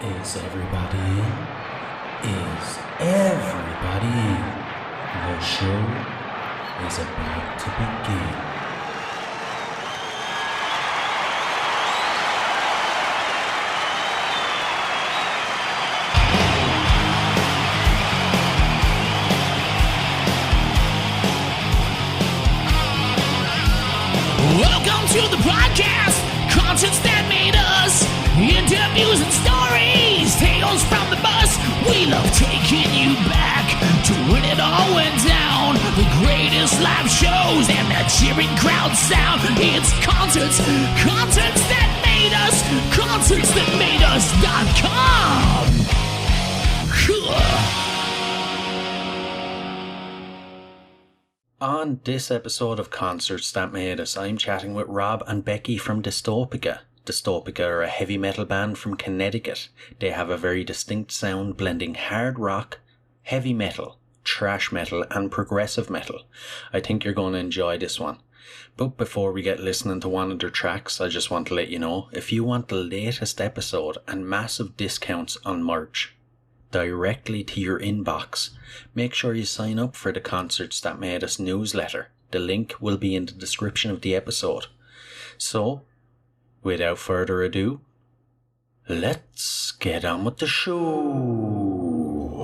Is everybody in? Is everybody in? The show is about to begin. Welcome to the podcast, concerts that made us, interviews and stories, tales from the bus. We love taking you back to when it all went down. The greatest live shows and that cheering crowd sound. It's concerts that made us, concertsthatmadeus.com. On this episode of Concerts That Made Us, I'm chatting with Rob and Becky from Dystopica. Dystopica are a heavy metal band from Connecticut. They have a very distinct sound blending hard rock, heavy metal, thrash metal and progressive metal. I think you're going to enjoy this one. But before we get listening to one of their tracks, I just want to let you know, if you want the latest episode and massive discounts on merch directly to your inbox, make sure you sign up for the Concerts That Made Us newsletter. The link will be in the description of the episode. So, without further ado, let's get on with the show.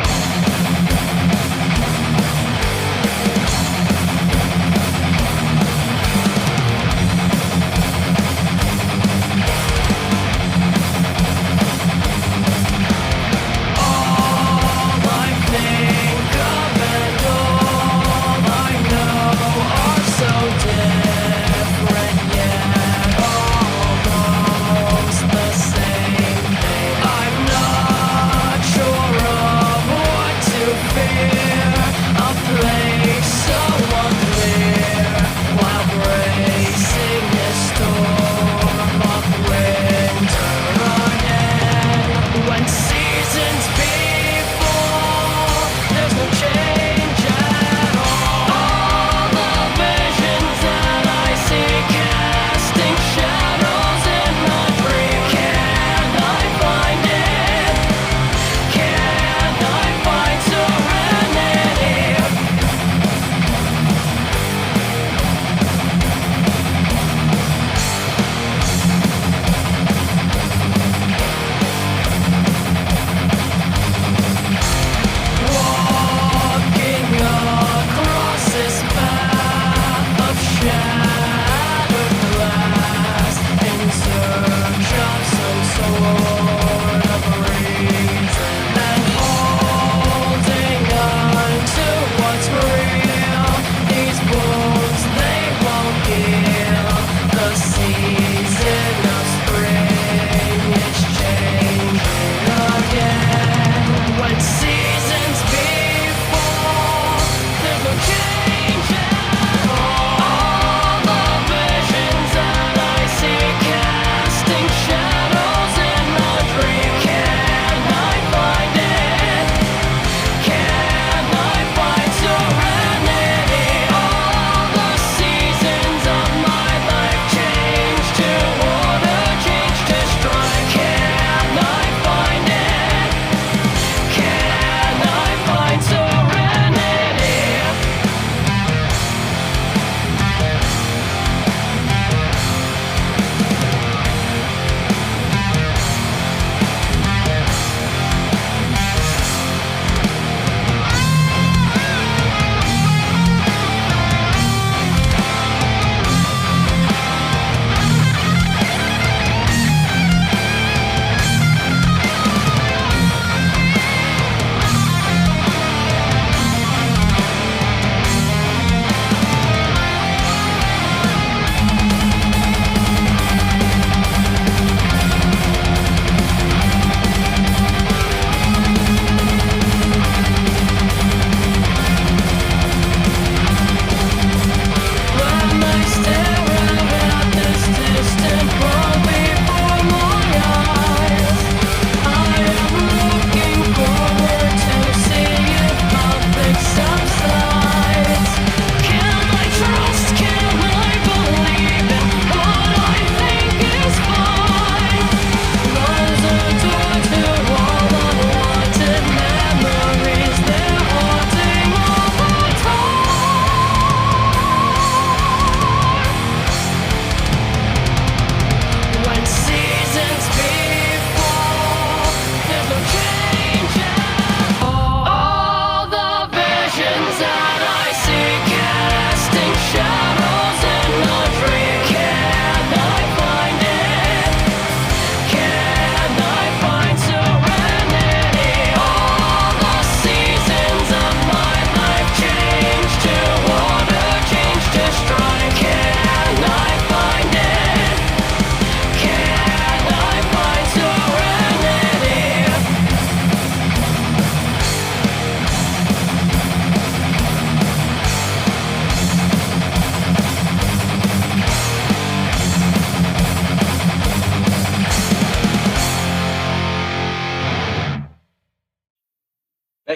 Sure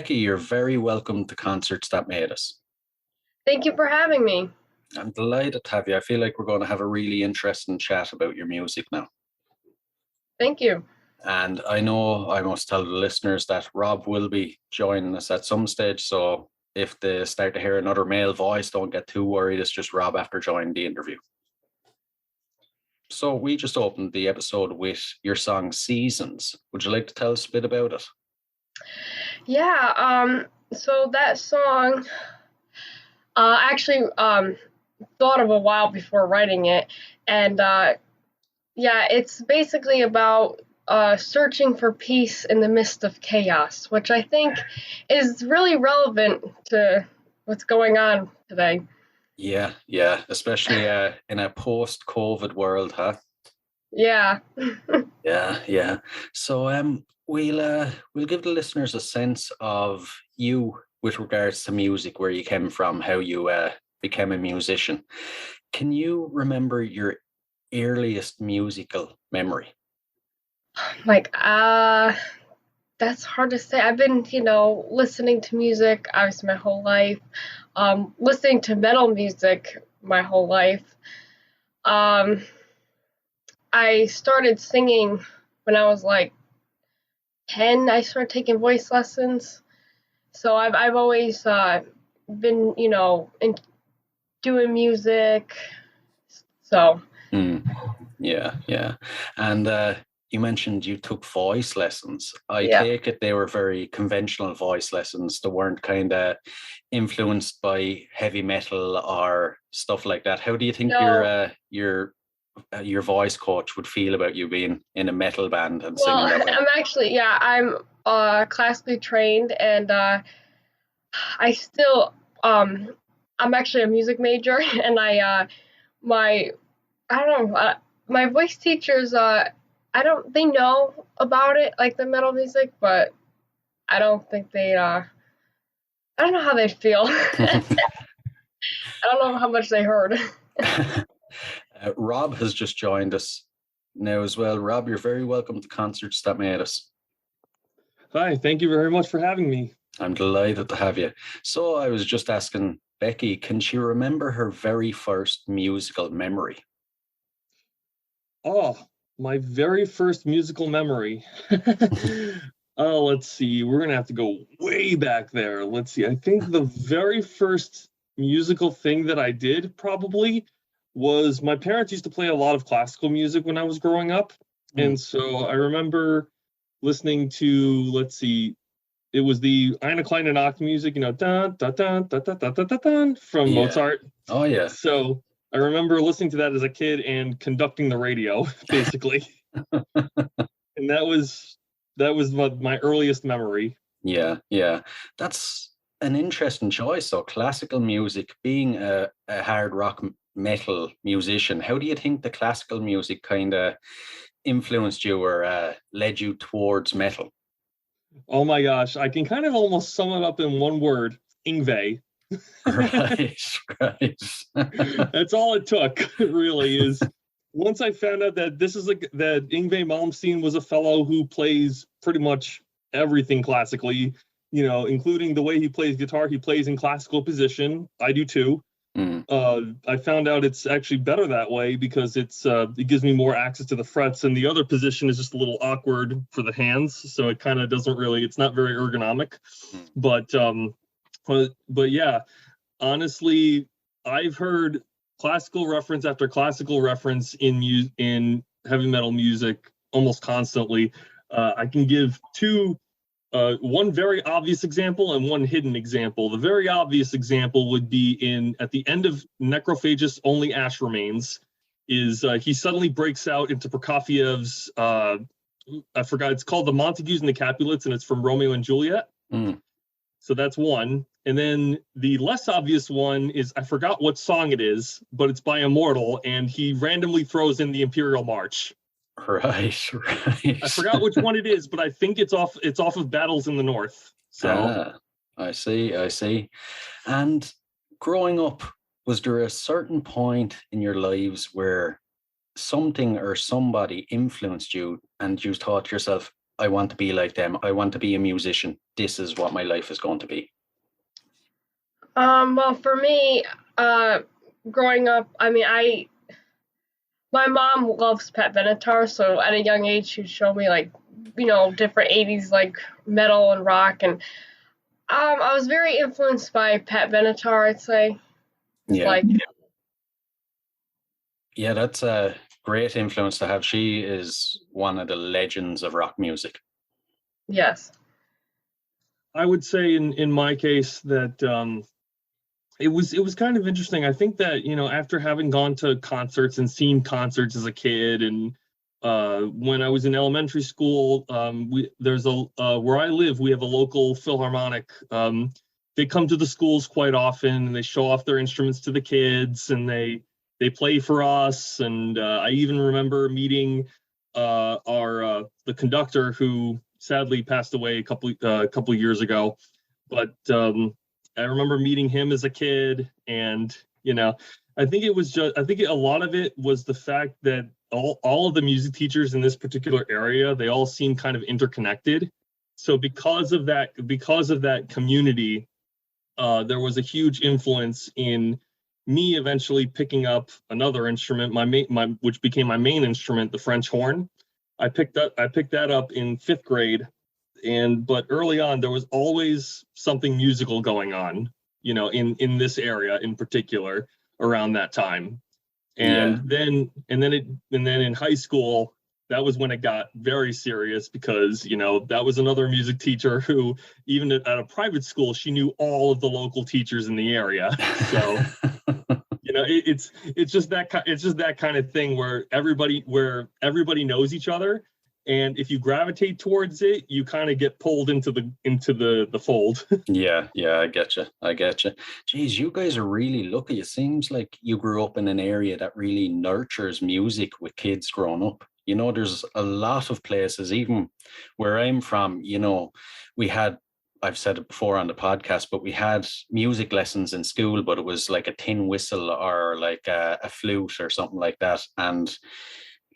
Becky, you're very welcome to Concerts That Made Us. Thank you for having me. I'm delighted to have you. I feel like we're going to have a really interesting chat about your music now. Thank you. And I know I must tell the listeners that Rob will be joining us at some stage. So if they start to hear another male voice, don't get too worried. It's just Rob after joining the interview. So we just opened the episode with your song Seasons. Would you like to tell us a bit about it? Yeah, so that song actually thought of a while before writing it. And yeah, it's basically about searching for peace in the midst of chaos, which I think is really relevant to what's going on today. Yeah, especially in a post-COVID world, huh? Yeah. Yeah. So we'll give the listeners a sense of you with regards to music, where you came from, how you became a musician. Can you remember your earliest musical memory? Like, that's hard to say. I've been, listening to music obviously my whole life, listening to metal music my whole life. I started singing when I was like 10. I started taking voice lessons. So I've always been, in doing music. So. Yeah. And you mentioned you took voice lessons. I Yeah. take it they were very conventional voice lessons. They weren't kind of influenced by heavy metal or stuff like that. How do you think your voice coach would feel about you being in a metal band and singing that way? I'm classically trained, and I still I'm actually a music major, and my voice teachers they know about it, like the metal music, but I don't think they I don't know how they'd feel. I don't know how much they heard. Rob has just joined us now as well. Rob, you're very welcome to Concerts That Made Us. Hi, thank you very much for having me. I'm delighted to have you. So I was just asking Becky, can she remember her very first musical memory? Oh, my very first musical memory. Let's see. We're going to have to go way back there. Let's see. I think the very first musical thing that I did probably was my parents used to play a lot of classical music when I was growing up. And so I remember listening to, let's see, it was the Eine kleine Nacht music, dun, dun, dun, dun, dun, dun, dun, dun, dun, from Mozart. Oh, yeah. So I remember listening to that as a kid and conducting the radio, basically. And that was my earliest memory. Yeah. That's an interesting choice. So classical music, being a hard rock metal musician, how do you think the classical music kind of influenced you or led you towards metal? Oh my gosh, I can kind of almost sum it up in one word: Yngwie. Right. That's all it took, really, is once I found out that that Yngwie Malmsteen was a fellow who plays pretty much everything classically, including the way he plays guitar. He plays in classical position. I do too. I found out it's actually better that way because it gives me more access to the frets, and the other position is just a little awkward for the hands, so it kind of doesn't really, it's not very ergonomic. But yeah, honestly, I've heard classical reference after classical reference in heavy metal music almost constantly. I can give one very obvious example and one hidden example. The very obvious example would be at the end of Necrophagist Only Ash Remains, he suddenly breaks out into Prokofiev's, I forgot, it's called The Montagues and the Capulets, and it's from Romeo and Juliet. So that's one. And then the less obvious one is, I forgot what song it is, but it's by Immortal, and he randomly throws in the Imperial March. Right. I forgot which one it is, but I think it's off of Battles in the North. So I see. And growing up, was there a certain point in your lives where something or somebody influenced you and you thought to yourself, I want to be like them. I want to be a musician. This is what my life is going to be? Well, for me, growing up, I mean, my mom loves Pat Benatar, so at a young age, she'd show me like, different 80s like metal and rock, and I was very influenced by Pat Benatar, I'd say. Yeah. Yeah, that's a great influence to have. She is one of the legends of rock music. Yes. I would say in my case that it was kind of interesting. I think that, after having gone to concerts and seen concerts as a kid, and when I was in elementary school, there's where I live, we have a local Philharmonic. They come to the schools quite often, and they show off their instruments to the kids, and they play for us. And I even remember meeting the conductor, who sadly passed away a couple years ago. But I remember meeting him as a kid, and I think a lot of it was the fact that all of the music teachers in this particular area, they all seem kind of interconnected. So because of that community, there was a huge influence in me eventually picking up another instrument, which became my main instrument, the French horn. I picked that up in 5th grade, but early on there was always something musical going on, in this area in particular around that time. And then in high school, that was when it got very serious, because that was another music teacher who, even at a private school, she knew all of the local teachers in the area. So it's just that kind of thing where everybody knows each other, and if you gravitate towards it, you kind of get pulled into the fold. Yeah, I get you. Geez, you guys are really lucky. It seems like you grew up in an area that really nurtures music with kids growing up. There's a lot of places, even where I'm from, we had, I've said it before on the podcast, but we had music lessons in school, but it was like a tin whistle or like a flute or something like that. And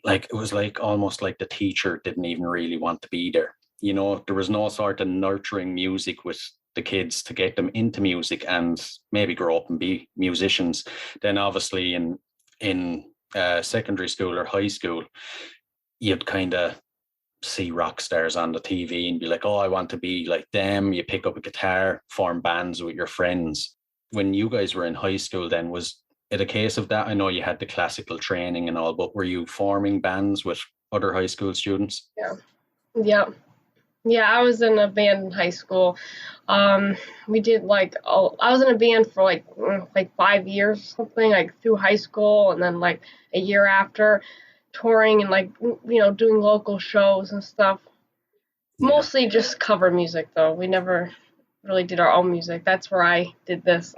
like, it was like almost like the teacher didn't even really want to be there. There was no sort of nurturing music with the kids to get them into music and maybe grow up and be musicians. Then obviously in secondary school or high school, you'd kind of see rock stars on the TV and be like, oh, I want to be like them. You pick up a guitar, form bands with your friends. When you guys were in high school, then, was it a case of that? I know you had the classical training and all, but were you forming bands with other high school students? Yeah, I was in a band in high school. We did I was in a band for like 5 years, something, like through high school, and then like a year after, touring and doing local shows and stuff. Mostly just cover music, though. We never really did our own music. That's where I did this.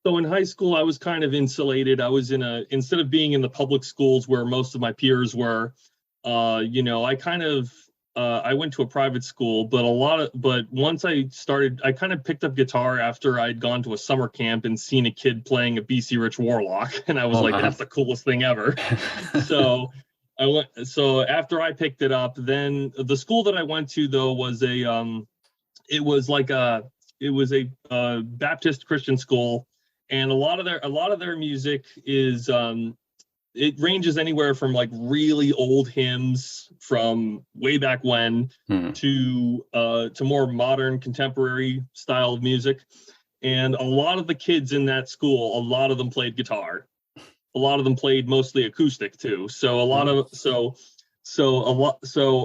So in high school, I was kind of insulated. I was instead of being in the public schools where most of my peers were, I kind of I went to a private school, but once I kind of picked up guitar after I'd gone to a summer camp and seen a kid playing a BC Rich Warlock, and I was that's the coolest thing ever. So after I picked it up, then the school that I went to, though, was a Baptist Christian school, and a lot of their music is it ranges anywhere from like really old hymns from way back when to more modern contemporary style of music. And a lot of the kids in that school, a lot of them played guitar. A lot of them played mostly acoustic too. So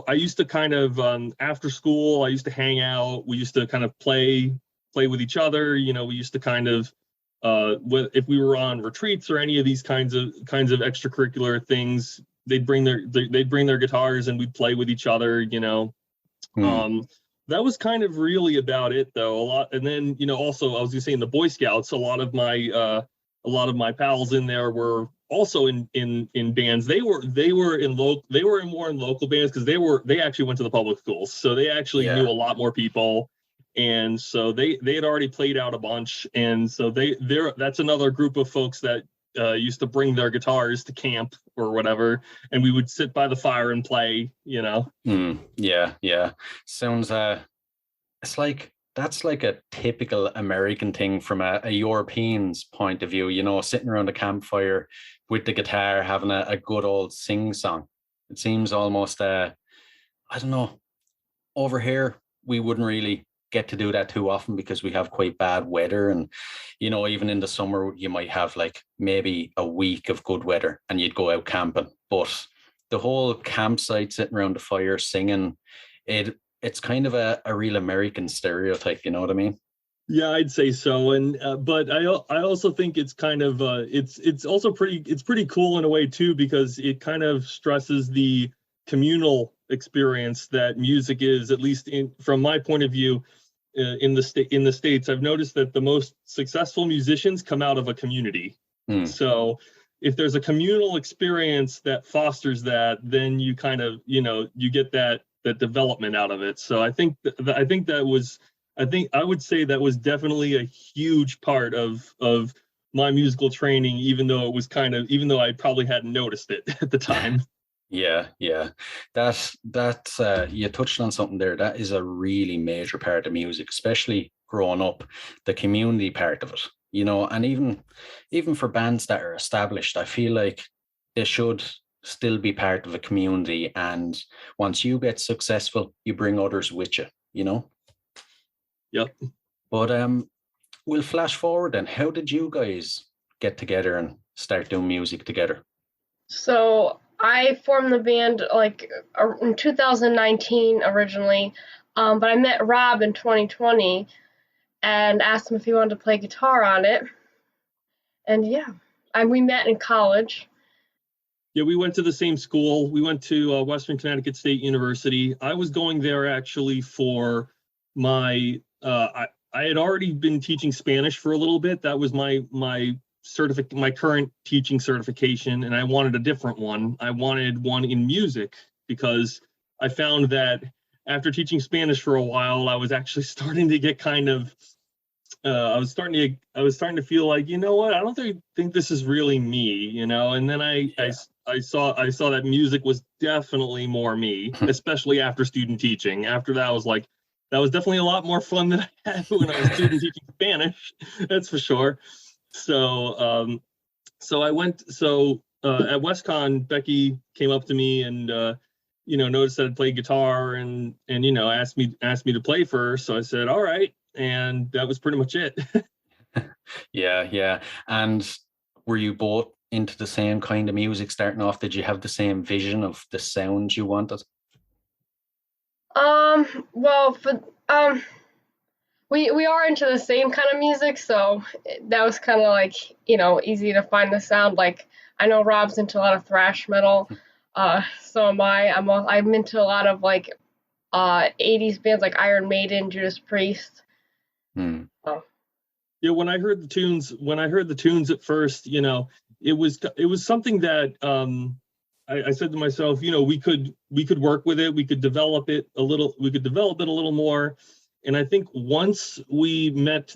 I used to kind of after school, I used to hang out. We used to kind of play with each other. We used to kind of if we were on retreats or any of these kinds of extracurricular things, they'd bring their guitars and we'd play with each other. That was kind of really about it, though. A lot, and then also I was gonna say in the Boy Scouts, a lot of my pals in there were also in bands. They were more in local bands because they actually went to the public schools, so they actually knew a lot more people. And so they had already played out a bunch, and so that's another group of folks that used to bring their guitars to camp or whatever, and we would sit by the fire and play, Yeah. Sounds it's like that's like a typical American thing from a European's point of view, sitting around a campfire with the guitar, having a good old sing song. It seems almost I don't know, over here we wouldn't really get to do that too often because we have quite bad weather, and even in the summer you might have like maybe a week of good weather and you'd go out camping, but the whole campsite sitting around the fire singing, it's kind of a real American stereotype, you know what I mean? Yeah, I'd say so. And but I also think it's kind of it's also pretty cool in a way too, because it kind of stresses the communal experience that music is, at least from my point of view. In the States, I've noticed that the most successful musicians come out of a community. So if there's a communal experience that fosters that, then you kind of you get that development out of it. So I would say that was definitely a huge part of my musical training, even though I probably hadn't noticed it at the time. Yeah. That you touched on something there. That is a really major part of music, especially growing up, the community part of it, and even for bands that are established, I feel like they should still be part of a community. And once you get successful, you bring others with you, Yep. But we'll flash forward then. How did you guys get together and start doing music together? So I formed the band like in 2019 originally, but I met Rob in 2020 and asked him if he wanted to play guitar on it. And we met in college. Yeah, we went to the same school. We went to Western Connecticut State University. I was going there actually for my I had already been teaching Spanish for a little bit. That was my current teaching certification, and I wanted a different one. I wanted one in music because I found that after teaching Spanish for a while, I was actually starting to get kind of I was starting to feel like, what, I don't think this is really me, and then I saw that music was definitely more me, especially after student teaching. After that, I was like, that was definitely a lot more fun than I had when I was student teaching Spanish. That's for sure. So I went. So at WestCon, Becky came up to me and noticed that I'd played guitar and asked me to play for her. So I said, all right, and that was pretty much it. Yeah. And were you both into the same kind of music starting off? Did you have the same vision of the sound you wanted? Well, we are into the same kind of music, so that was kind of like, easy to find the sound. Like, I know Rob's into a lot of thrash metal, so am I. I'm into a lot of like 80s bands like Iron Maiden, Judas Priest. Yeah, when I heard the tunes at first, it was something that I said to myself, we could work with it, we could develop it a little more. And I think once we met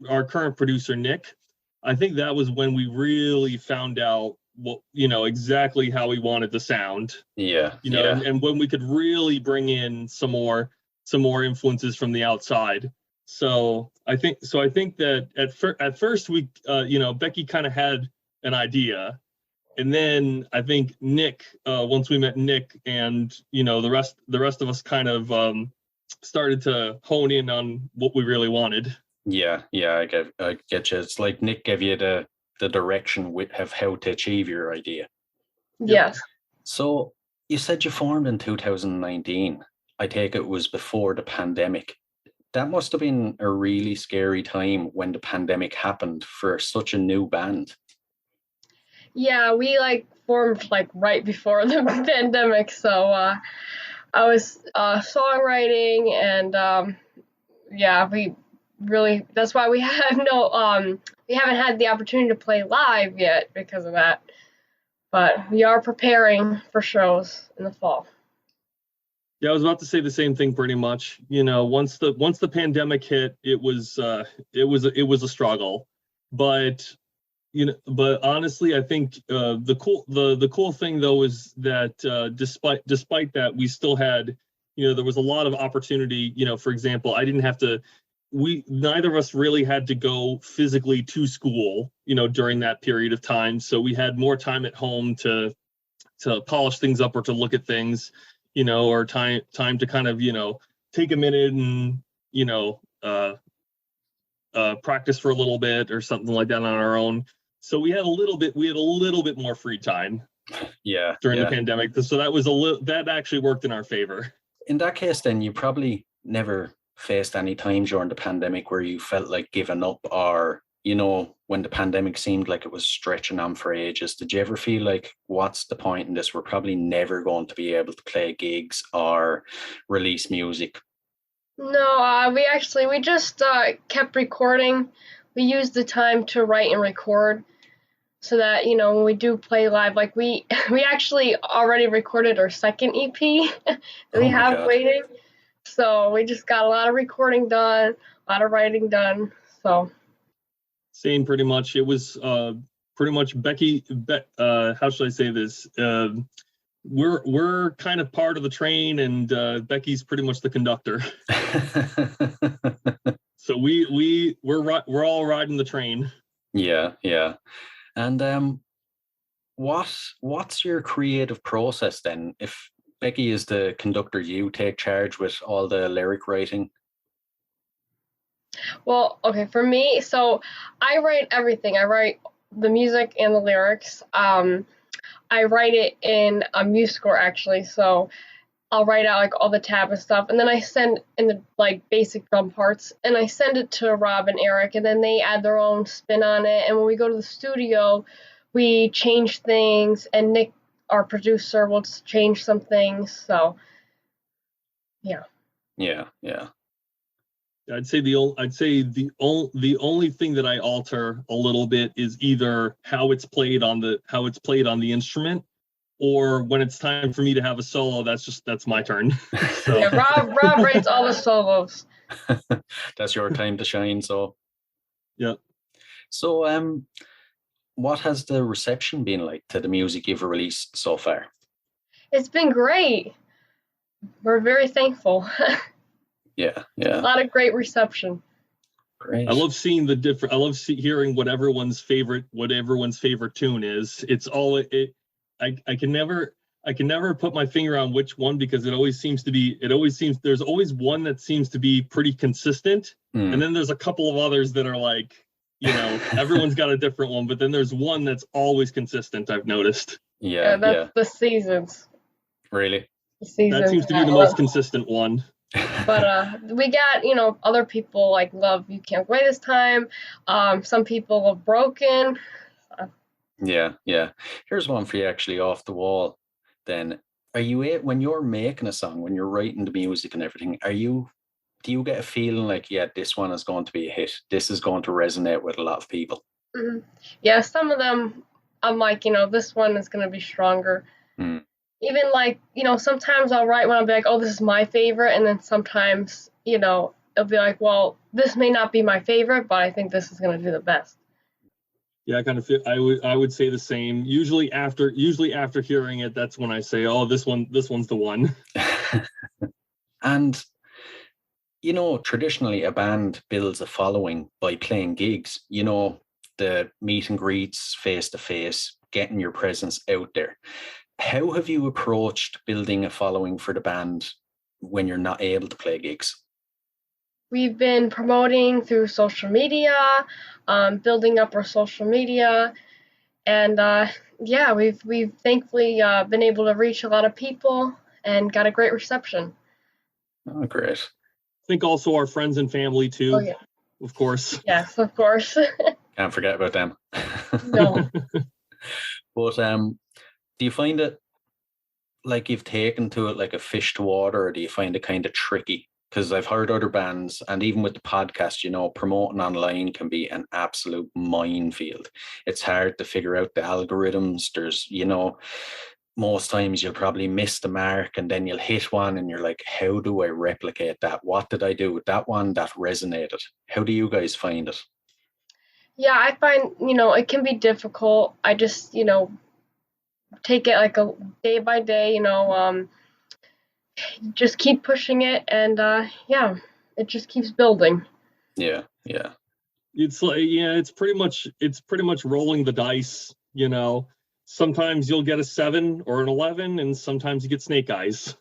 our current producer, Nick, I think that was when we really found out what, exactly how we wanted the sound. Yeah. And when we could really bring in some more influences from the outside. So I think that at first we, Becky kind of had an idea. And then I think Nick, once we met Nick and, the rest of us kind of started to hone in on what we really wanted. Yeah, I get you. It's like Nick gave you the direction of how to achieve your idea. Yes. So you said you formed in 2019. I take it was before the pandemic. That must have been a really scary time when the pandemic happened for such a new band. Yeah, we formed right before the pandemic, so I was songwriting and we really, that's why we have we haven't had the opportunity to play live yet because of that, but we are preparing for shows in the fall. Yeah, I was about to say the same thing pretty much. Once the pandemic hit, it was a struggle, but but honestly, I think the cool thing though is that despite that, we still had, there was a lot of opportunity. For example, I didn't have to. Neither of us really had to go physically to school, during that period of time. So we had more time at home to polish things up or to look at things, or time to kind of, take a minute and, practice for a little bit or something like that on our own. So we had a little bit more free time. Yeah. During the pandemic. So that actually worked in our favor. In that case, then you probably never faced any time during the pandemic where you felt like giving up, or when the pandemic seemed like it was stretching on for ages. Did you ever feel like, what's the point in this? We're probably never going to be able to play gigs or release music. No, we just kept recording. We used the time to write and record so that, when we do play live, like we actually already recorded our second EP that we have waiting. So we just got a lot of recording done, a lot of writing done. So same, pretty much. It was pretty much Becky. How should I say this? We're kind of part of the train, and Becky's pretty much the conductor. So we're all riding the train. Yeah. And what's your creative process then? If Becky is the conductor, you take charge with all the lyric writing? Well, okay, for me, so I write everything. I write the music and the lyrics. I write it in a MuseScore, actually, so I'll write out like all the tab and stuff, and then I send in the like basic drum parts, and I send it to Rob and Erich, and then they add their own spin on it. And when we go to the studio, we change things, and Nick, our producer, will change some things. So yeah. I'd say the only thing that I alter a little bit is either how it's played on the instrument, or when it's time for me to have a solo, that's my turn. So. Yeah, Rob writes all the solos. That's your time to shine. So yeah. So what has the reception been like to the music you've released so far? It's been great. We're very thankful. Yeah. A lot of great reception. Great. I love seeing hearing what everyone's favorite tune is. It's all I can never put my finger on which one, because there's always one that seems to be pretty consistent. And then there's a couple of others that are like, everyone's got a different one, but then there's one that's always consistent, I've noticed. Yeah, that's the Seasons. Really? The Seasons. That seems to be the most consistent one. But we got, other people like love You Can't Wait This Time. Some people have Broken. Yeah. Here's one for you actually off the wall. Then, when you're making a song, when you're writing the music and everything, do you get a feeling like, yeah, this one is going to be a hit? This is going to resonate with a lot of people? Mm-hmm. Yeah, some of them I'm like, this one is going to be stronger. Even like, sometimes I'll write one, I'll be like, oh, this is my favorite. And then sometimes, it'll be like, well, this may not be my favorite, but I think this is going to do the best. Yeah, I kind of feel, I would say the same. Usually after hearing it, that's when I say, oh, this one's the one. And, traditionally a band builds a following by playing gigs, the meet and greets, face to face, getting your presence out there. How have you approached building a following for the band when you're not able to play gigs? We've been promoting through social media, building up our social media, and we've thankfully been able to reach a lot of people and got a great reception. Oh, great. I think also our friends and family too. Oh, yeah. Of course. Yes, of course. Can't forget about them. No. But do you find it like you've taken to it like a fish to water, or do you find it kind of tricky? Because I've heard other bands, and even with the podcast, promoting online can be an absolute minefield. It's hard to figure out the algorithms. There's, most times you'll probably miss the mark, and then you'll hit one and you're like, how do I replicate that? What did I do with that one that resonated? How do you guys find it? Yeah, I find, it can be difficult. I just, take it like a day by day, just keep pushing it, and yeah, it just keeps building. Yeah, yeah. It's like, yeah, it's pretty much rolling the dice, Sometimes you'll get a 7 or an 11, and sometimes you get snake eyes.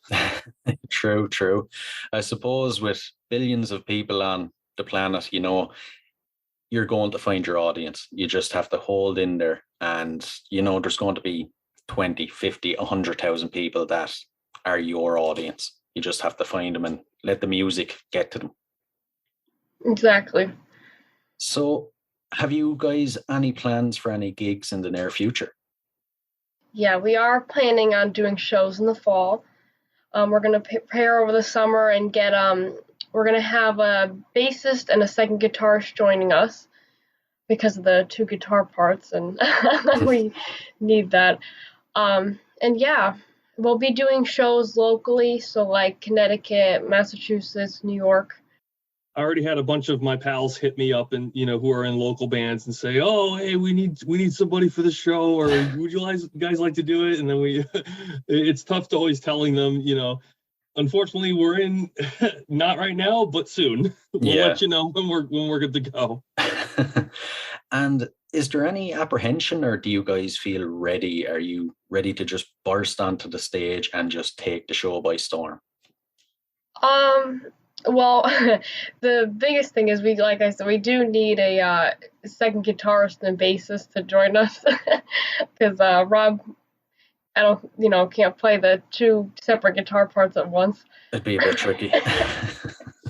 True, true. I suppose with billions of people on the planet, you're going to find your audience. You just have to hold in there, and there's going to be 20, 50, 100,000 people that are your audience. You just have to find them and let the music get to them. Exactly. So, have you guys any plans for any gigs in the near future? Yeah, we are planning on doing shows in the fall. We're going to prepare over the summer and we're going to have a bassist and a second guitarist joining us because of the 2 guitar parts, and we need that. And yeah, we'll be doing shows locally, so like Connecticut, Massachusetts, New York. I already had a bunch of my pals hit me up, and who are in local bands, and say, "Oh, hey, we need somebody for the show, or would you guys like to do it?" And then it's tough to always telling them, Unfortunately, we're in not right now, but soon. We'll let you know when we're good to go. And is there any apprehension, or do you guys feel ready? Are you ready to just burst onto the stage and just take the show by storm? Well, the biggest thing is like I said, we do need a second guitarist and bassist to join us because Rob, I don't, can't play the 2 separate guitar parts at once. It'd be a bit tricky.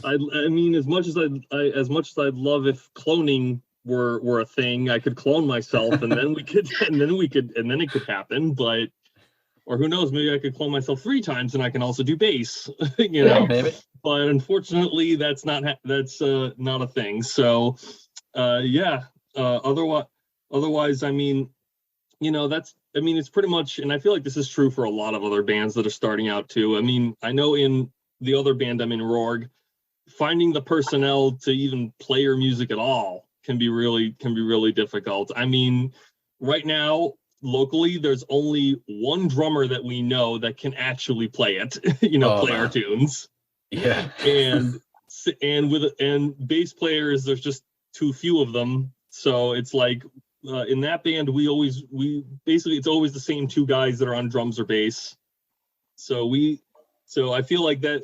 I mean, as much as I'd love if cloning were a thing, I could clone myself, and then it could happen. But, or who knows, maybe I could clone myself 3 times, and I can also do bass. Maybe. But unfortunately, that's not a thing. So, yeah. Otherwise, I mean, it's pretty much, and I feel like this is true for a lot of other bands that are starting out too. I mean, I know in the other band I'm in, Rorg, finding the personnel to even play your music at all can be really difficult. I mean, right now, locally, there's only one drummer that we know that can actually play it, play our tunes. Yeah. and bass players, there's just too few of them. So it's like, in that band, we basically, it's always the same 2 guys that are on drums or bass. So I feel like that.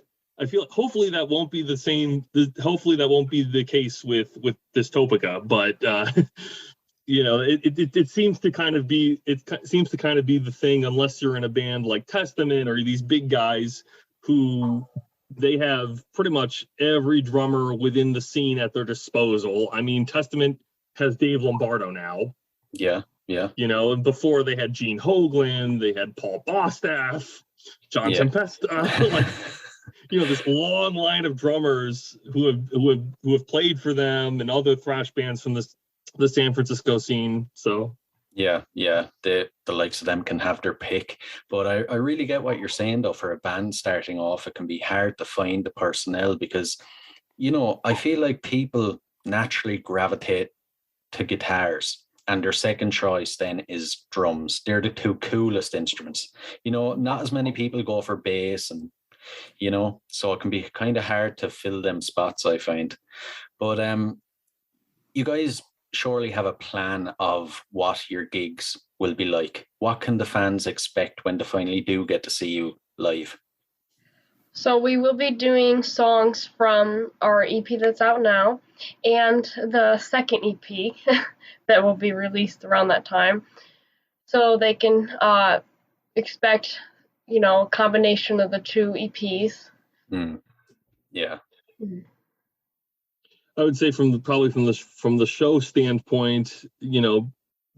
Hopefully that won't be the same. Hopefully that won't be the case with Dystopica. But it seems to kind of be. It seems to kind of be the thing, unless you're in a band like Testament or these big guys who they have pretty much every drummer within the scene at their disposal. I mean, Testament has Dave Lombardo now. Yeah. And before they had Gene Hoglan, they had Paul Bostaff, John Tempesta, this long line of drummers who have played for them and other thrash bands from the San Francisco scene. So yeah, the likes of them can have their pick. But I really get what you're saying, though. For a band starting off, it can be hard to find the personnel because, I feel like people naturally gravitate to guitars, and their second choice then is drums. They're the 2 coolest instruments. Not as many people go for bass, and so it can be kind of hard to fill them spots, I find. But you guys surely have a plan of what your gigs will be like. What can the fans expect when they finally do get to see you live? So we will be doing songs from our EP that's out now and the second EP that will be released around that time. So they can expect, a combination of the 2 EPs. Yeah. I would say from the show standpoint,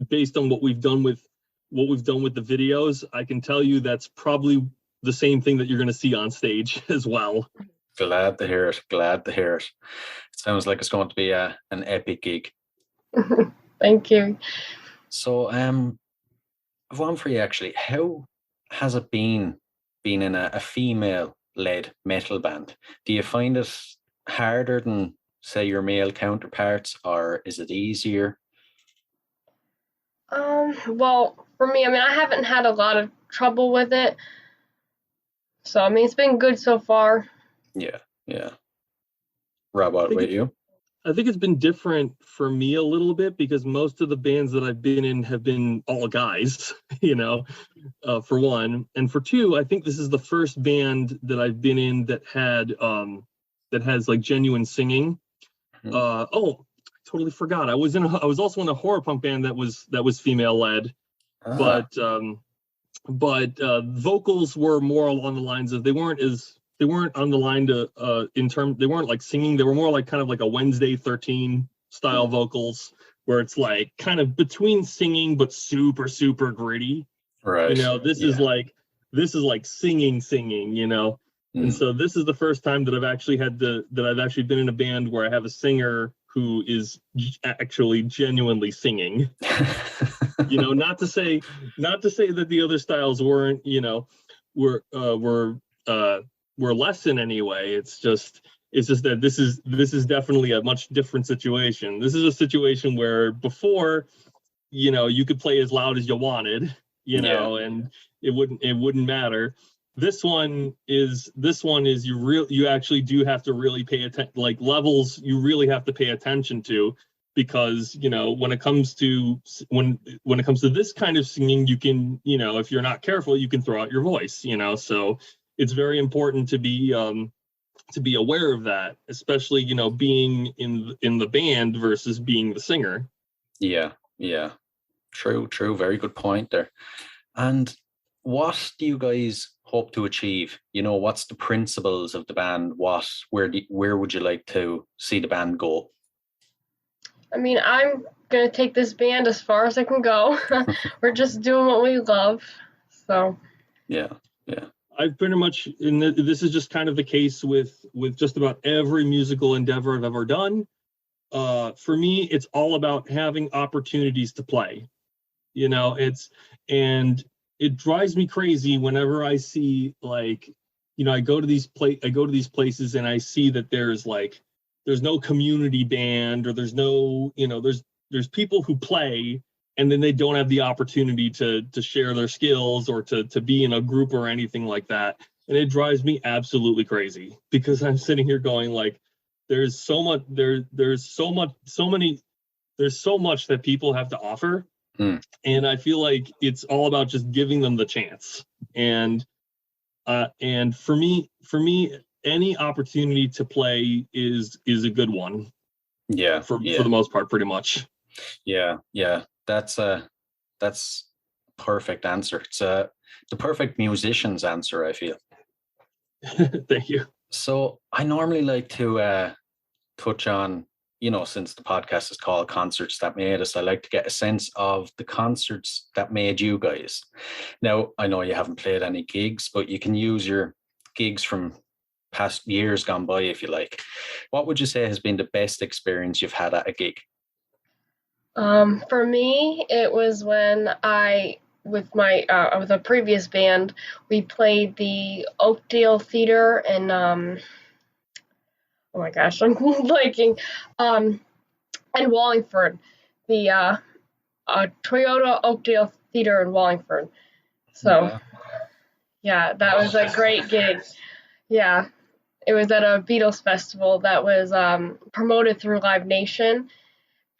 based on what we've done with the videos, I can tell you that's probably the same thing that you're going to see on stage as well. Glad to hear it. It sounds like it's going to be an epic gig. Thank you. So, I've one for you actually. How has it been being in a female-led metal band? Do you find it harder than, say, your male counterparts, or is it easier? Well, for me, I mean, I haven't had a lot of trouble with it. So, I mean, it's been good so far. Yeah, yeah. Rob, what about you? I think it's been different for me a little bit because most of the bands that I've been in have been all guys, for one. And for two, I think this is the first band that I've been in that has like genuine singing. Totally forgot. I was also in a horror punk band that was female led, but vocals were more along the lines of they weren't on the line to they weren't like singing. They were more like kind of like a Wednesday 13 style vocals where it's like kind of between singing but super super gritty. Right. This is like singing, And so this is the first time that I've actually been in a band where I have a singer who is actually genuinely singing. Not to say that the other styles weren't, were less in any way. It's just that this is definitely a much different situation. This is a situation where before, you could play as loud as you wanted, and it wouldn't matter. This one is you actually do have to really pay attention, like levels you really have to pay attention to, because when it comes to this kind of singing, you can, if you're not careful, you can throw out your voice, so it's very important to be aware of that, especially being in the band versus being the singer. Yeah true, very good point there. And what do you guys hope to achieve? What's the principles of the band? Where would you like to see the band go? I mean, I'm gonna take this band as far as I can go. We're just doing what we love, so yeah I've pretty much this is just kind of the case with just about every musical endeavor I've ever done. For me, it's all about having opportunities to play. It drives me crazy whenever I see I go to these places and I see that there's no community band, or there's no, there's people who play and then they don't have the opportunity to share their skills or to be in a group or anything like that. And it drives me absolutely crazy because I'm sitting here going there's so much that people have to offer. And I feel like it's all about just giving them the chance. And for me, any opportunity to play is a good one. For the most part, pretty much. Yeah. That's perfect answer. It's the perfect musician's answer, I feel. Thank you. So I normally like to touch on, since the podcast is called Concerts That Made Us, I like to get a sense of the concerts that made you guys. Now, I know you haven't played any gigs, but you can use your gigs from past years gone by if you like. What would you say has been the best experience you've had at a gig? For me, it was when with a previous band, we played the Oakdale Theater in oh my gosh, I'm blanking. In Wallingford, the Toyota Oakdale Theater in Wallingford. So, yeah, that was a great gig. Yeah, it was at a Beatles festival that was promoted through Live Nation.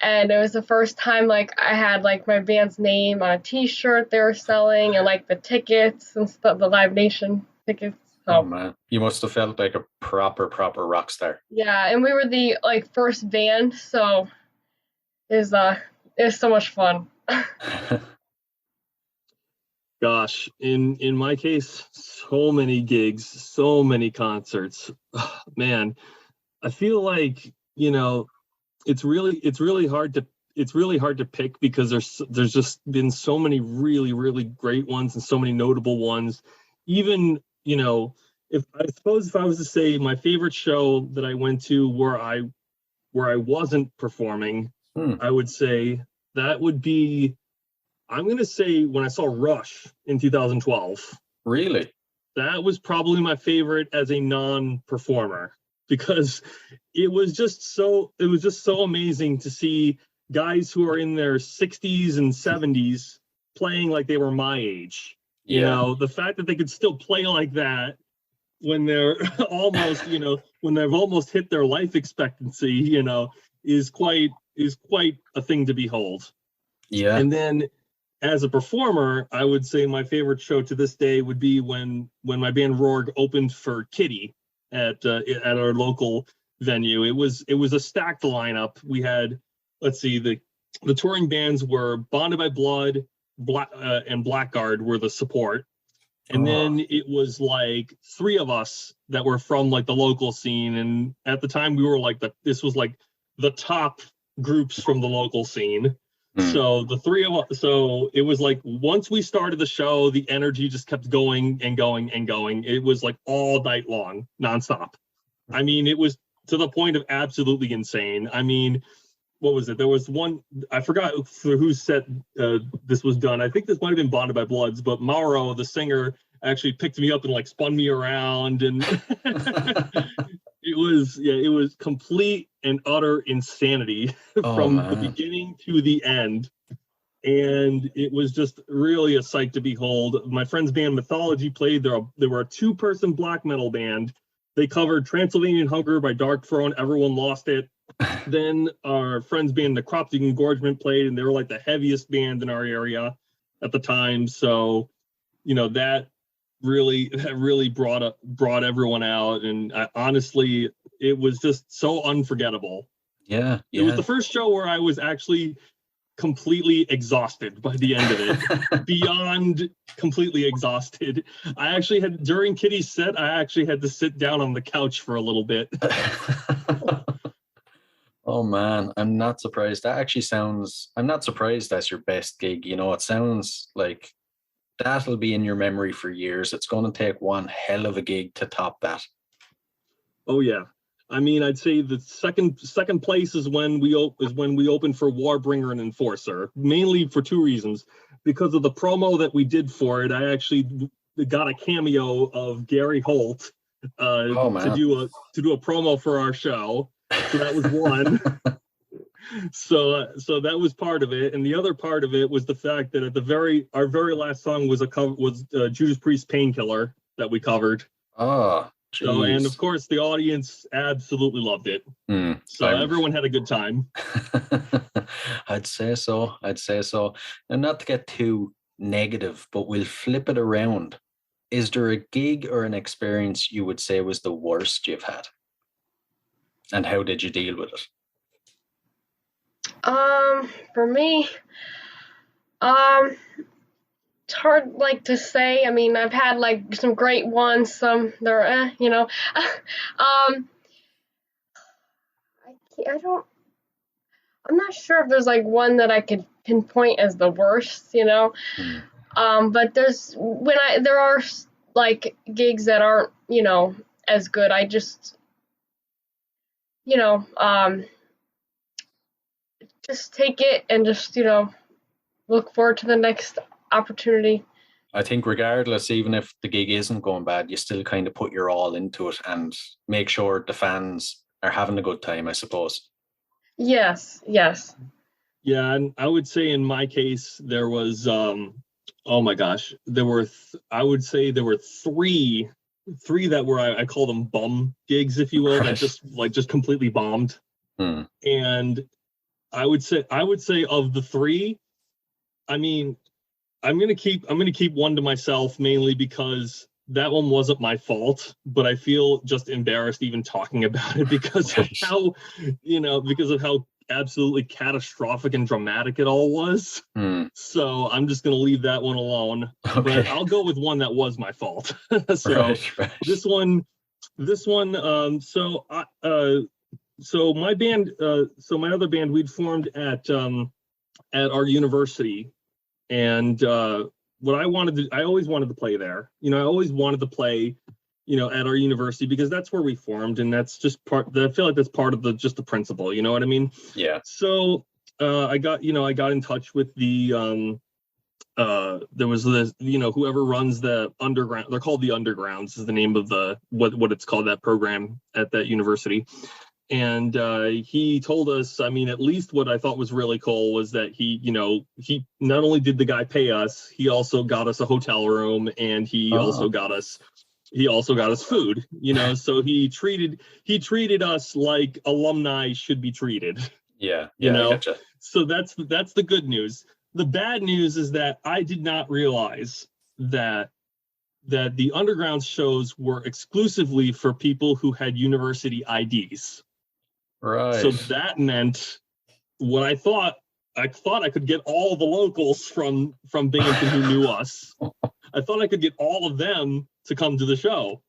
And it was the first time I had my band's name on a T-shirt they were selling, and the tickets and stuff, the Live Nation tickets. So, oh man, you must have felt like a proper rock star. Yeah, and we were the first band, so it was so much fun. Gosh, in my case, so many gigs, so many concerts. Man, I feel like it's really hard to pick because there's just been so many really really great ones and so many notable ones. Even if I was to say my favorite show that I went to where I wasn't performing, I would say that would be, I'm gonna say, when I saw Rush in 2012. Really? That was probably my favorite as a non-performer, because it was just so amazing to see guys who are in their 60s and 70s playing like they were my age. You know, the fact that they could still play like that when they're almost, you know, when they've almost hit their life expectancy, you know, is quite a thing to behold. Yeah. And then as a performer, I would say my favorite show to this day would be when my band Rorg opened for Kittie at our local venue. It was a stacked lineup. We had, let's see, the touring bands were Bonded by Blood, and Blackguard were the support. And then it was like 3 of us that were from like the local scene. And at the time we were like this was like the top groups from the local scene. So the 3 of us, so it was like once we started the show, the energy just kept going and going and going. It was like all night long, nonstop. I mean, it was to the point of absolutely insane. I mean, what was it? There was one, I forgot for whose set this was done. I think this might have been Bonded by Bloods, but Mauro, the singer, actually picked me up and like spun me around, and it was complete and utter insanity from the beginning to the end. And it was just really a sight to behold. My friend's band Mythology played. They were a 2-person black metal band. They covered Transylvanian Hunger by Dark Throne. Everyone lost it. Then our friend's band Necroptic Engorgement played, and they were like the heaviest band in our area at the time. So, you know, that really brought everyone out, and honestly, it was just so unforgettable. Yeah. It was the first show where I was actually completely exhausted by the end of it. Beyond completely exhausted. I actually had, during Kittie's set, I actually had to sit down on the couch for a little bit. Oh man, I'm not surprised. I'm not surprised that's your best gig. You know, it sounds like that'll be in your memory for years. It's going to take one hell of a gig to top that. Oh yeah. I mean, I'd say the second place is when we opened for Warbringer and Enforcer, mainly for 2 reasons. Because of the promo that we did for it, I actually got a cameo of Gary Holt to do a promo for our show. So that was one. So that was part of it, and the other part of it was the fact that at our very last song was Judas Priest Painkiller that we covered. So, and of course the audience absolutely loved it. So everyone had a good time. I'd say so. And not to get too negative, but we'll flip it around. Is there a gig or an experience you would say was the worst you've had? And how did you deal with it? For me, it's hard like to say. I mean, I've had like some great ones, some they're you know. I'm not sure if there's like one that I could pinpoint as the worst, you know. But there are like gigs that aren't, you know, as good. I just, you know, just take it and just, you know, look forward to the next opportunity. I think regardless, even if the gig isn't going bad, you still kind of put your all into it and make sure the fans are having a good time, I suppose. Yes. Yeah, and I would say in my case, there was, oh my gosh, I would say there were three that were, I call them bum gigs, if you will, that just completely bombed. And I would say of the 3, I mean, I'm gonna keep one to myself, mainly because that one wasn't my fault, but I feel just embarrassed even talking about it because of how absolutely catastrophic and dramatic it all was. So I'm just gonna leave that one alone. Okay. But I'll go with one that was my fault. Right. This one. So my band, my other band, we'd formed at our university, and I always wanted to play there. You know, I always wanted to play, you know, at our university because that's where we formed, and that's just I feel like that's part of the principle. You know what I mean? Yeah. So I got in touch with the there was this, you know, whoever runs the underground. They're called the Undergrounds is the name of the what it's called, that program at that university. And he told us, I mean, at least what I thought was really cool was that he not only did the guy pay us, he also got us a hotel room, and he also got us food, so he treated us like alumni should be treated. Yeah, I gotcha. So that's the good news. The bad news is that I did not realize that the underground shows were exclusively for people who had university IDs. Right. So that meant what I thought I could get all the locals from Binghamton who knew us. I thought I could get all of them to come to the show.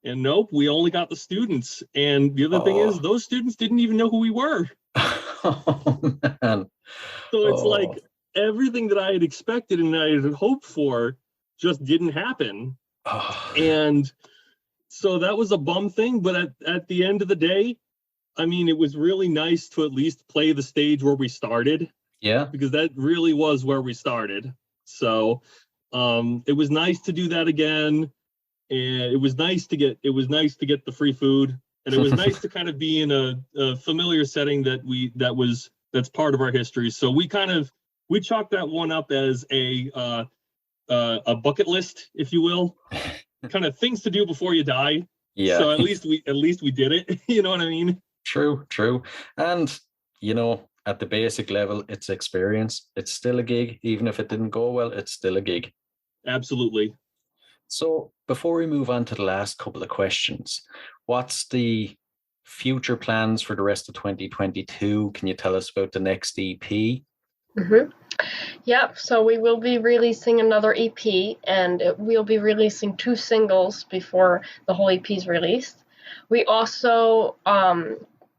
And nope, we only got the students. And the other thing is, those students didn't even know who we were. Oh, man. So it's like everything that I had expected and I had hoped for just didn't happen. And so that was a bum thing. But at the end of the day, I mean, it was really nice to at least play the stage where we started. Yeah. Because that really was where we started. So it was nice to do that again. And it was nice to get the free food. And it was nice to kind of be in a familiar setting that's part of our history. So we chalked that one up as a bucket list, if you will, kind of things to do before you die. Yeah. So at least we did it. You know what I mean? True. And at the basic level, it's experience. It's still a gig, even if it didn't go well. It's still a gig. Absolutely. So before we move on to the last couple of questions, what's the future plans for the rest of 2022? Can you tell us about the next EP? Mm-hmm. Yep, so we will be releasing another EP, and we'll be releasing 2 singles before the whole EP is released. We also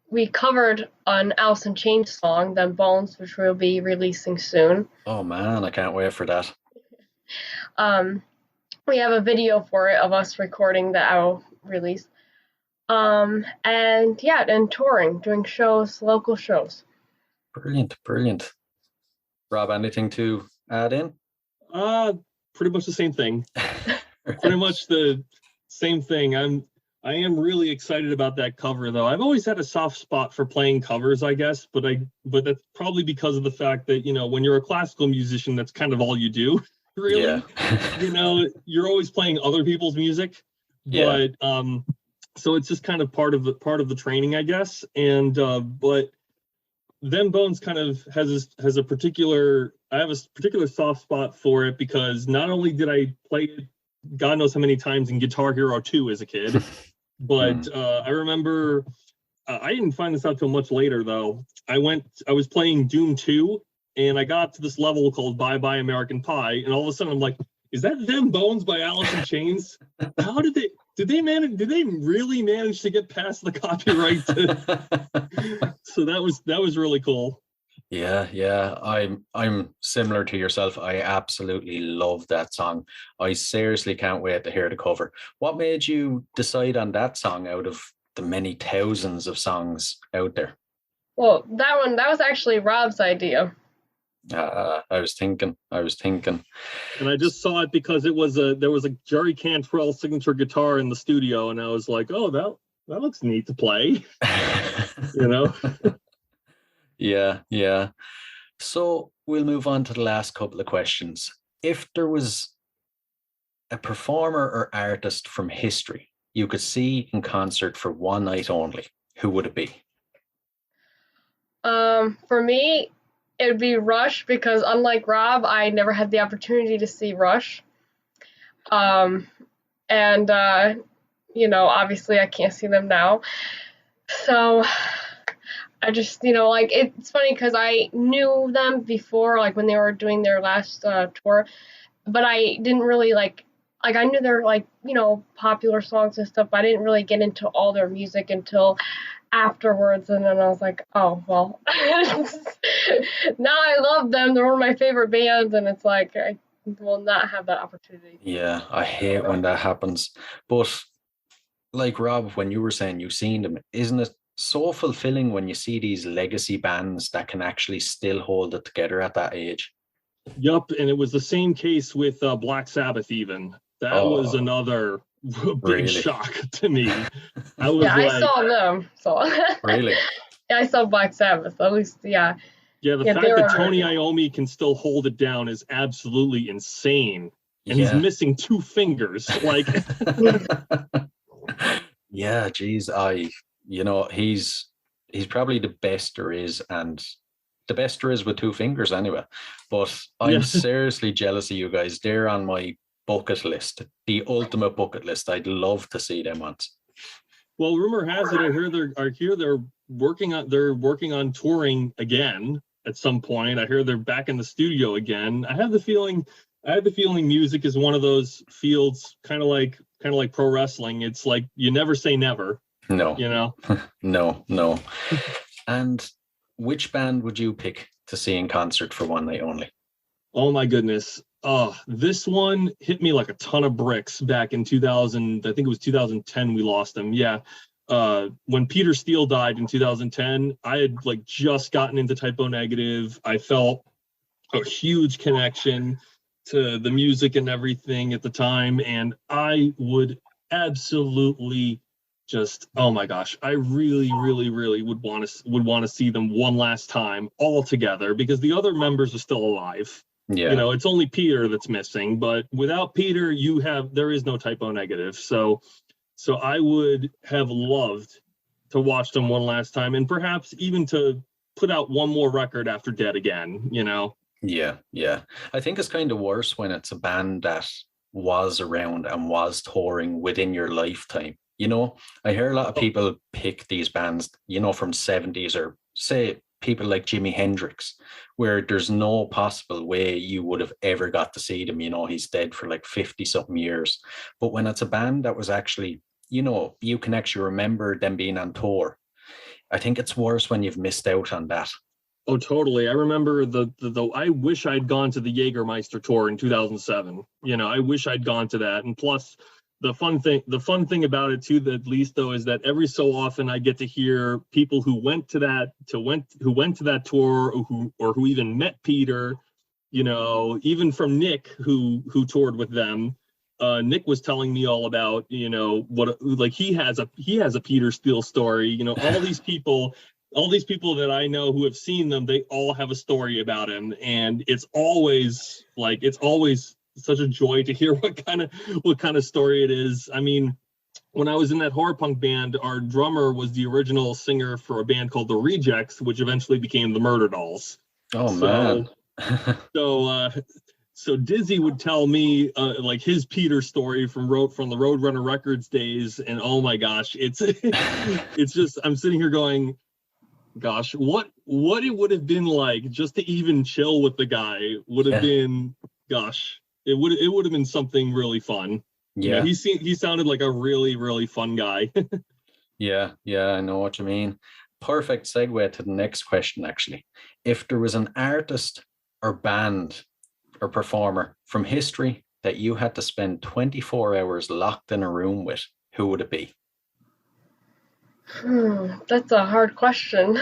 we covered an Alice in Chains song, Them Bones, which we'll be releasing soon. Oh man, I can't wait for that. We have a video for it of us recording the album release. And touring, doing shows, local shows. Brilliant. Rob, anything to add in? Pretty much the same thing. Pretty much the same thing. I am really excited about that cover, though. I've always had a soft spot for playing covers, I guess, but that's probably because of the fact that, when you're a classical musician, that's kind of all you do, really. Yeah. You're always playing other people's music. Yeah. But so it's just kind of part of the training, I guess. And but Them Bones kind of has a particular soft spot for it, because not only did I play it God knows how many times in Guitar Hero 2 as a kid, but I remember I didn't find this out till much later, though. I was playing Doom 2, and I got to this level called Bye Bye American Pie, and all of a sudden I'm like, is that Them Bones by Alice in Chains? How did they really manage to get past the copyright? So that was really cool. Yeah. I'm similar to yourself. I absolutely love that song. I seriously can't wait to hear the cover. What made you decide on that song out of the many thousands of songs out there? Well, that was actually Rob's idea. I was thinking. And I just saw it because there was a Jerry Cantrell signature guitar in the studio, and I was like, oh, that looks neat to play. Yeah. So we'll move on to the last couple of questions. If there was a performer or artist from history you could see in concert for one night only, who would it be? For me, it would be Rush, because unlike Rob, I never had the opportunity to see Rush. Obviously I can't see them now. So I just, it's funny because I knew them before, when they were doing their last tour, but I didn't really I knew their popular songs and stuff, but I didn't really get into all their music until afterwards, and then I was like, oh, well, now I love them. They're one of my favorite bands, and it's like I will not have that opportunity. Yeah, I hate when that happens. But like Rob, when you were saying you've seen them, isn't it so fulfilling when you see these legacy bands that can actually still hold it together at that age? Yup, and it was the same case with Black Sabbath even. That was another a big Really? shock to me. I was Yeah, I saw them. So Really? yeah, I saw Black Sabbath. At least, yeah. Yeah, the Yeah, fact they that were Tony amazing. Iommi can still hold it down is absolutely insane. And he's Yeah. missing 2 fingers. Like, Yeah, geez, he's probably the best there is, and the best there is with 2 fingers anyway. But I'm Yeah. seriously jealous of you guys. They're on my bucket list, the ultimate bucket list. I'd love to see them once. well, rumor has it, I hear they're working on touring again at some point. I hear they're back in the studio again. I have the feeling music is one of those fields, kind of like pro wrestling. It's like you never say never, No, you know. no. And which band would you pick to see in concert for one night only? Oh my goodness. This one hit me like a ton of bricks back in 2000. I think it was 2010 we lost him. Yeah. When Peter Steele died in 2010, I had like just gotten into Typo Negative. I felt a huge connection to the music and everything at the time, and I would absolutely just, oh my gosh, I really would want to see them one last time all together, because the other members are still alive. Yeah. You know, it's only Peter that's missing, but without Peter, there is no Typo Negative. So I would have loved to watch them one last time, and perhaps even to put out one more record after Dead Again, you know? Yeah. I think it's kind of worse when it's a band that was around and was touring within your lifetime. You know, I hear a lot of people pick these bands, you know, from 70s, or say people like Jimi Hendrix, where there's no possible way you would have ever got to see them. You know, he's dead for like 50 something years. But when it's a band that was actually, you know, you can actually remember them being on tour, I think it's worse when you've missed out on that. Oh, totally. I remember the I wish I'd gone to the Jägermeister tour in 2007. You know, I wish I'd gone to that. And plus, the fun thing about it too, at least though, is that every so often I get to hear people who went to that tour, or who even met Peter. You know, even from Nick, who toured with them. Nick was telling me all about, you know, what, like, he has a Peter Steele story. You know, all these people that I know who have seen them, they all have a story about him, and it's always such a joy to hear what kind of story it is. I mean, when I was in that horror punk band, our drummer was the original singer for a band called The Rejects, which eventually became the Murder Dolls. Oh, man. So Dizzy would tell me like his Peter story from the Roadrunner Records days, and oh my gosh, it's just, I'm sitting here going, gosh, what it would have been like just to even chill with the guy would have been, gosh, it would have been something really fun. Yeah. He sounded like a really fun guy. Yeah, I know what you mean. Perfect segue to the next question, actually. If there was an artist or band or performer from history that you had to spend 24 hours locked in a room with, who would it be? That's a hard question.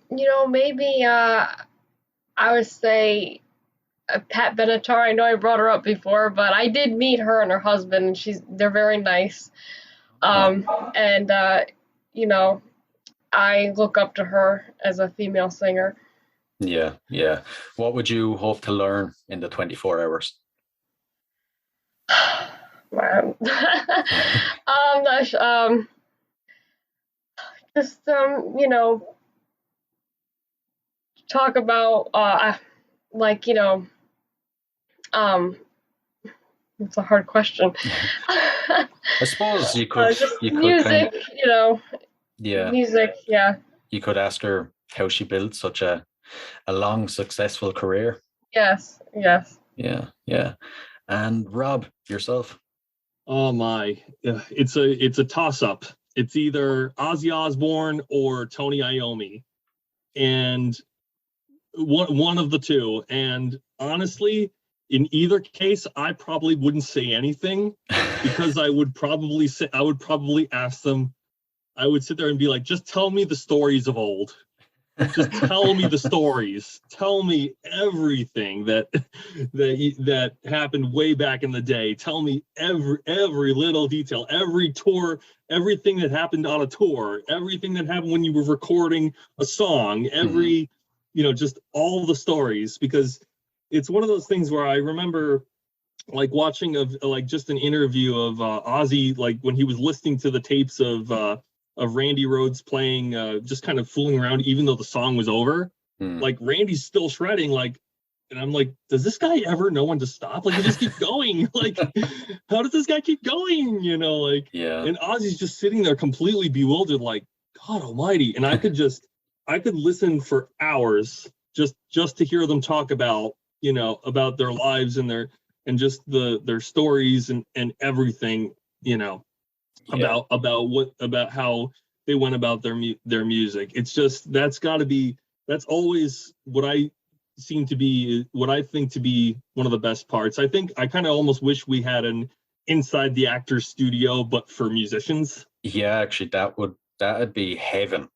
You know, maybe I would say Pat Benatar. I know I brought her up before, but I did meet her and her husband, and they're very nice. And you know, I look up to her as a female singer. Yeah. What would you hope to learn in the 24 hours? Wow. Just you know, talk about like, you know, it's a hard question. I suppose you could music, you know. Yeah. Music, yeah. You could ask her how she built such a long, successful career. Yes. Yeah. And Rob, yourself? Oh my, it's a toss-up. It's either Ozzy Osbourne or Tony Iommi, and one of the two. And honestly, in either case, I probably wouldn't say anything, because I would probably ask them. I would sit there and be like, just tell me the stories of old. Just tell me the stories. Tell me everything that happened way back in the day. Tell me every little detail, every tour, everything that happened on a tour, everything that happened when you were recording a song, every, just all the stories, because it's one of those things where I remember like watching just an interview of Ozzy, like when he was listening to the tapes of Randy Rhoads playing, just kind of fooling around, even though the song was over. Like Randy's still shredding, like, and I'm like, does this guy ever know when to stop? Like, he just keeps going. Like, how does this guy keep going? Yeah. And Ozzy's just sitting there completely bewildered, like, God Almighty. And I could listen for hours just to hear them talk about, about their lives and just their stories and everything, about how they went about their music. It's just, that's always what I think to be one of the best parts. I think I kind of almost wish we had an inside the actor's studio, but for musicians. Yeah, actually that'd be heaven.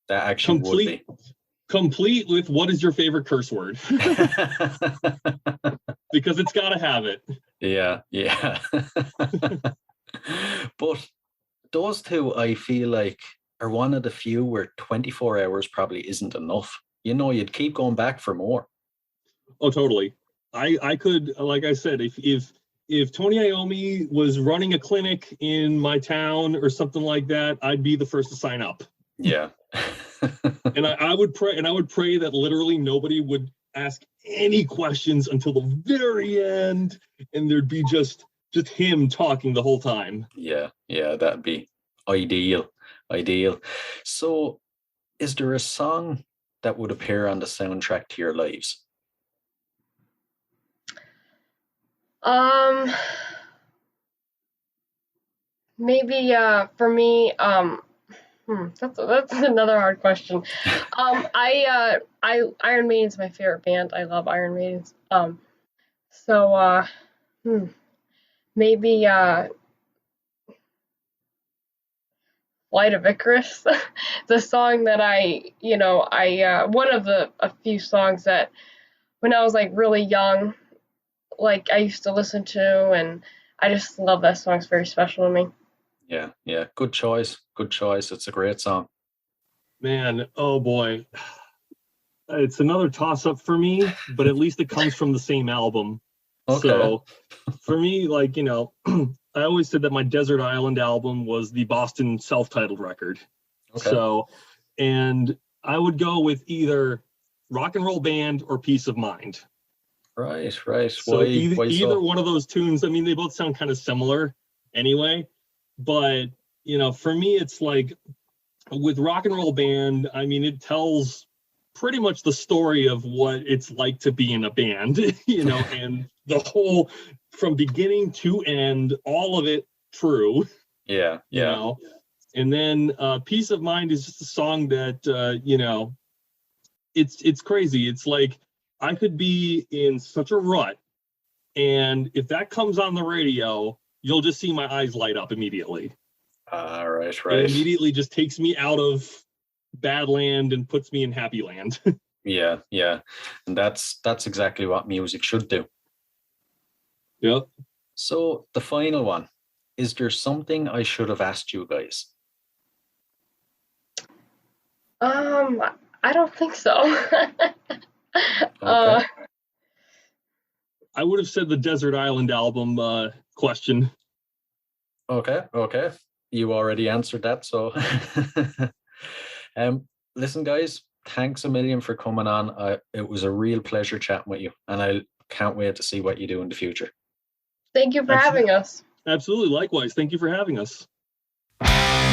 That actually would be. Complete with what is your favorite curse word? Because it's got to have it. Yeah. But those two, I feel like, are one of the few where 24 hours probably isn't enough. You'd keep going back for more. Oh, totally. I could, like I said, if Tony Iommi was running a clinic in my town or something like that, I'd be the first to sign up. Yeah. And I would pray that literally nobody would ask any questions until the very end, and there'd be just him talking the whole time. Yeah, that'd be ideal. So, is there a song that would appear on the soundtrack to your lives? Maybe for me, that's another hard question. Iron Maiden's my favorite band. I love Iron Maidens. Maybe Flight of Icarus, the song that one of a few songs that when I was like really young, like I used to listen to, and I just love that song. It's very special to me. Yeah. Good choice. It's a great song. Man, oh boy. It's another toss-up for me, but at least it comes from the same album. Okay. So for me, like, I always said that my Desert Island album was the Boston self-titled record. Okay. So, and I would go with either Rock and Roll Band or Peace of Mind. Right. So either one of those tunes, I mean, they both sound kind of similar anyway. But, for me, it's like with Rock and Roll Band, I mean, it tells pretty much the story of what it's like to be in a band, and the whole, from beginning to end, all of it true. Yeah. And then Peace of Mind is just a song that, it's crazy. It's like I could be in such a rut, and if that comes on the radio, you'll just see my eyes light up immediately. Right. It immediately just takes me out of Badland and puts me in Happy Land. Yeah. And that's exactly what music should do. Yep. So the final one, is there something I should have asked you guys? I don't think so. Okay. I would have said the Desert Island album question. Okay. You already answered that, so listen, guys, thanks a million for coming on. It was a real pleasure chatting with you, and I can't wait to see what you do in the future. Thank you for having us. Absolutely. Likewise. Thank you for having us. Yeah.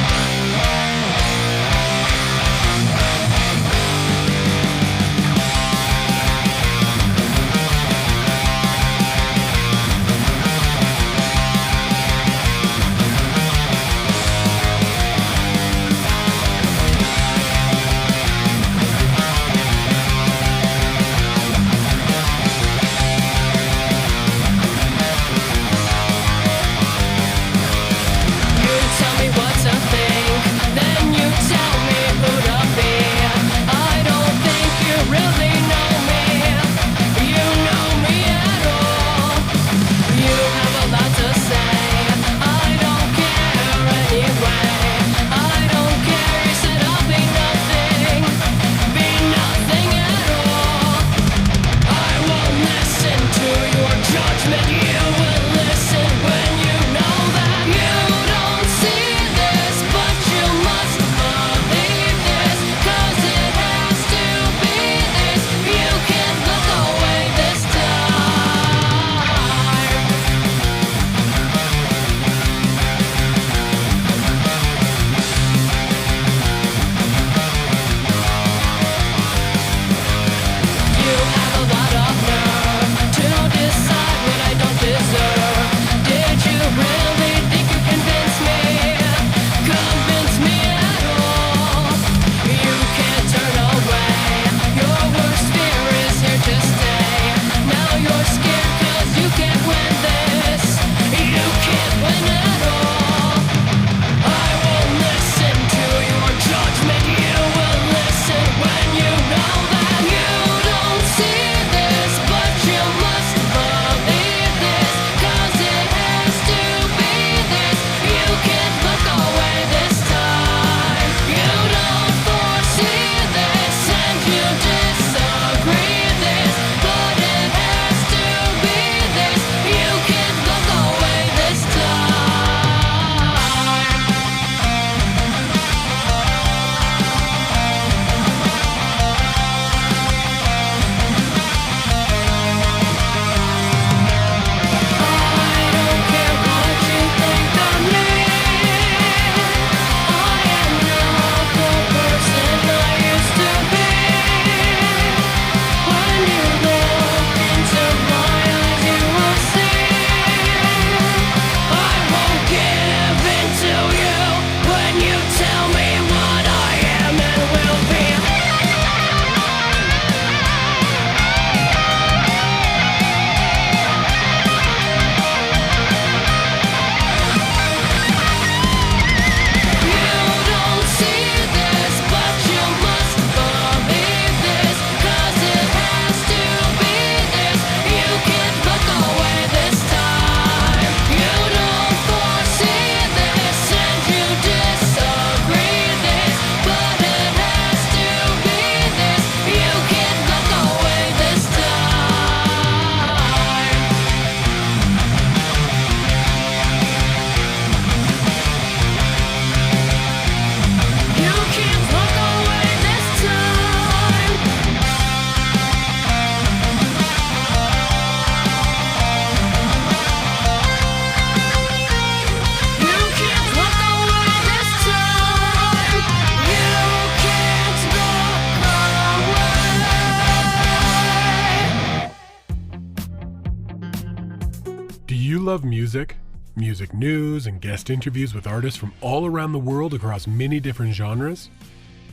love music, music news, and guest interviews with artists from all around the world across many different genres?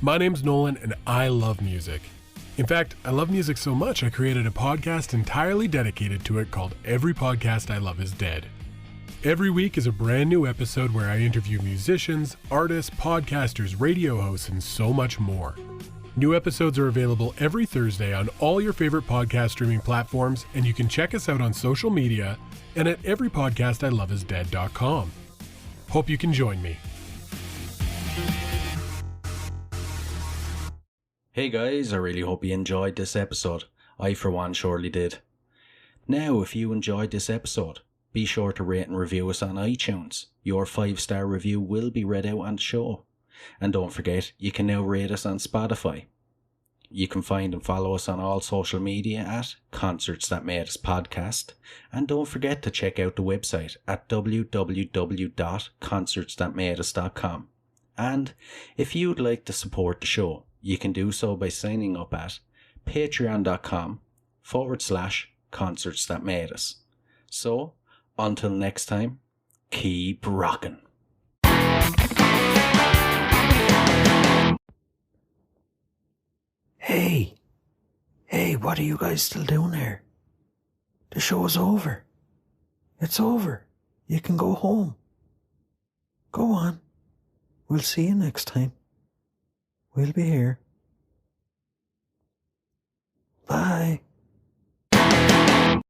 My name's Nolan, and I love music. In fact, I love music so much I created a podcast entirely dedicated to it called Every Podcast I Love Is Dead. Every week is a brand new episode where I interview musicians, artists, podcasters, radio hosts, and so much more. New episodes are available every Thursday on all your favorite podcast streaming platforms, and you can check us out on social media and at everypodcastiloveisdead.com. Hope you can join me. Hey guys, I really hope you enjoyed this episode. I for one surely did. Now, if you enjoyed this episode, be sure to rate and review us on iTunes. Your 5-star review will be read out on the show. And don't forget, you can now rate us on Spotify. You can find and follow us on all social media at Concerts That Made Us Podcast. And don't forget to check out the website at www.concertsthatmadeus.com. And if you'd like to support the show, you can do so by signing up at patreon.com/Concerts That Made Us. So, until next time, keep rocking. Hey, what are you guys still doing here? The show's over. It's over. You can go home. Go on. We'll see you next time. We'll be here. Bye.